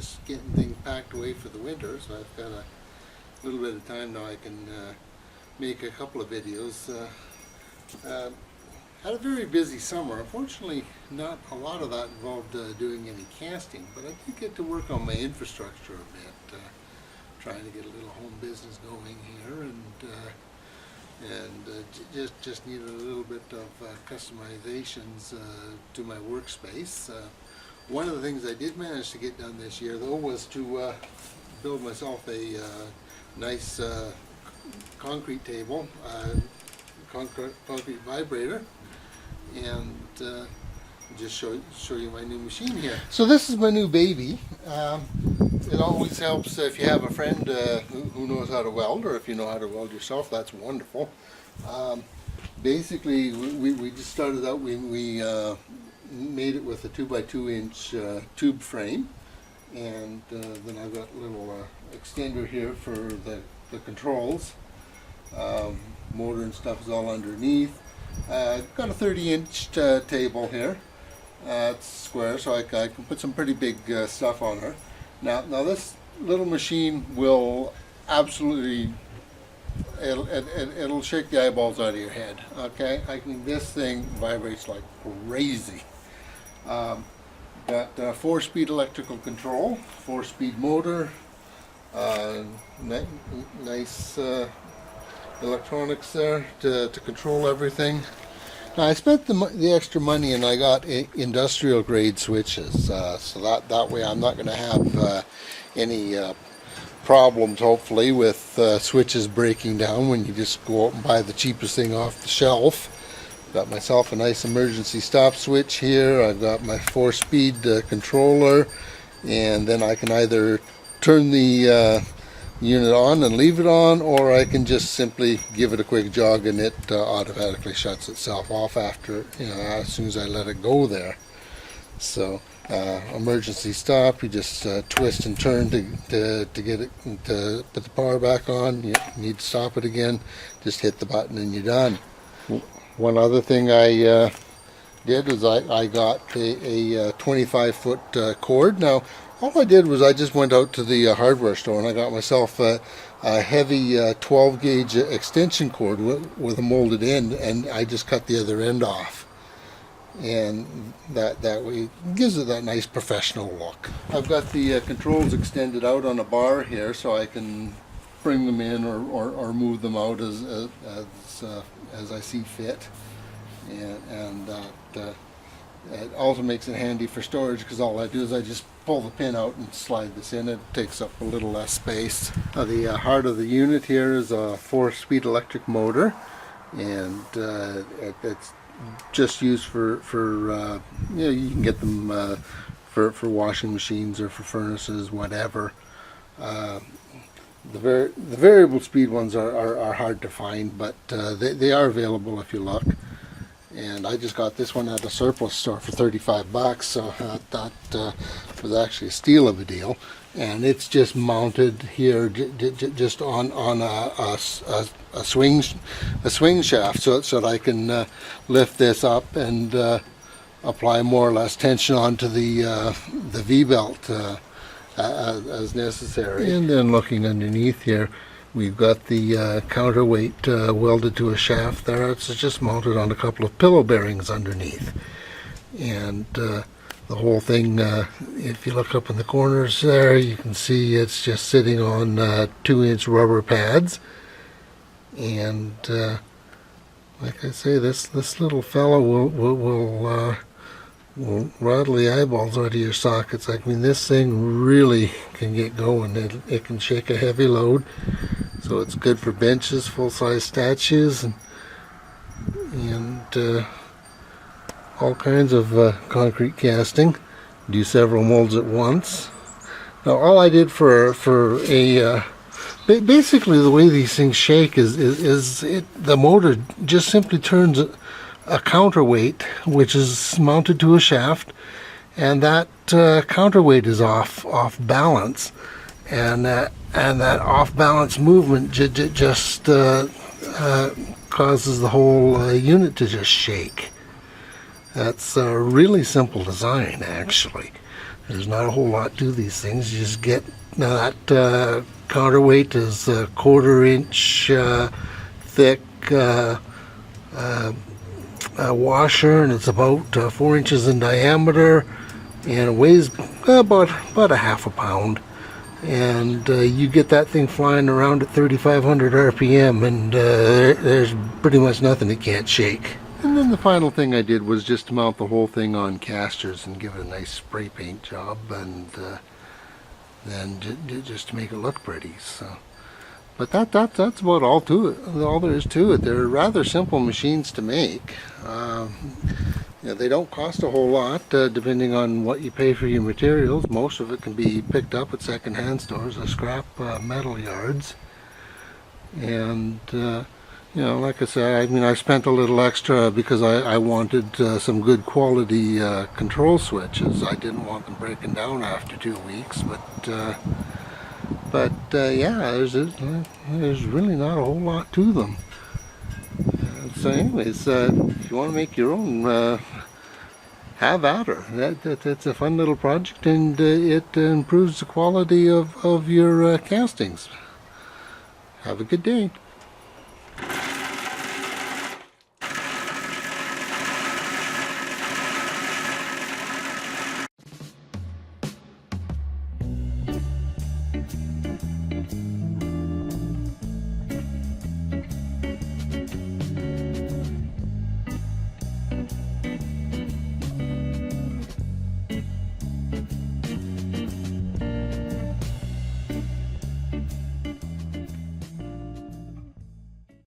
just getting things packed away for the winter, so I've got a little bit of time now. I can make a couple of videos. Had a very busy summer. Unfortunately, not a lot of that involved doing any casting, but I did get to work on my infrastructure a bit, trying to get a little home business going here, and just needed a little bit of customizations to my workspace. One of the things I did manage to get done this year, though, was to build myself a nice concrete table, concrete vibrator, and just show you my new machine here. So this is my new baby. It always helps if you have a friend who knows how to weld, or if you know how to weld yourself, that's wonderful. Basically, we just started out, we made it with a 2x2 inch tube frame, and then I've got a little extender here for the controls. Motor and stuff is all underneath. Got a 30-inch table here. It's square, so I can put some pretty big stuff on her. Now this little machine will absolutely, it'll shake the eyeballs out of your head. Okay, this thing vibrates like crazy. Got 4-speed electrical control, 4-speed motor, nice electronics there to control everything. Now I spent the extra money and I got industrial grade switches, so that way I'm not going to have any problems, hopefully, with switches breaking down when you just go out and buy the cheapest thing off the shelf. Got myself a nice emergency stop switch here. I've got my 4-speed controller, and then I can either turn the unit on and leave it on, or I can just simply give it a quick jog and it automatically shuts itself off after, as soon as I let it go there. So emergency stop, you just twist and turn to get it to put the power back on. You need to stop it again, just hit the button and you're done. One other thing I did is I got a 25-foot cord. Now all I did was I just went out to the hardware store and I got myself a heavy 12-gauge extension cord with a molded end, and I just cut the other end off. And that way it gives it that nice professional look. I've got the controls extended out on a bar here, so I can bring them in or move them out as I see fit. And it also makes it handy for storage, because all I do is I just pull the pin out and slide this in. It takes up a little less space. The heart of the unit here is a 4-speed electric motor, and it's just used for you can get them for washing machines or for furnaces, whatever. The variable speed ones are hard to find, but they are available if you look. And I just got this one at a surplus store for 35 bucks, so that was actually a steal of a deal. And it's just mounted here, just on a swing shaft, so that I can lift this up and apply more or less tension onto the V-belt as necessary. And then looking underneath here, we've got the counterweight welded to a shaft there. It's just mounted on a couple of pillow bearings underneath. And the whole thing, if you look up in the corners there, you can see it's just sitting on 2-inch rubber pads. And like I say, this little fellow will rattle the eyeballs out of your sockets. I mean, this thing really can get going. It can shake a heavy load, so it's good for benches, full-size statues, and all kinds of concrete casting. Do several molds at once. Now, all I did for a basically the way these things shake is the motor just simply turns a counterweight, which is mounted to a shaft, and that counterweight is off balance, and that off balance movement just causes the whole unit to just shake. That's a really simple design, actually. There's not a whole lot to these things. You just get that counterweight is a 1/4 inch thick washer, and it's about 4 inches in diameter, and it weighs about a half a pound. And you get that thing flying around at 3,500 RPM, and there's pretty much nothing it can't shake. And then the final thing I did was just to mount the whole thing on casters and give it a nice spray paint job, and then just to make it look pretty. So, but that's about all to it. All there is to it. They're rather simple machines to make. They don't cost a whole lot, depending on what you pay for your materials. Most of it can be picked up at second-hand stores or scrap metal yards. And like I said, I spent a little extra because I wanted some good quality control switches. I didn't want them breaking down after 2 weeks, but yeah, there's really not a whole lot to them. So anyways, if you want to make your own, have at her. That's a fun little project, and it improves the quality of your castings. Have a good day.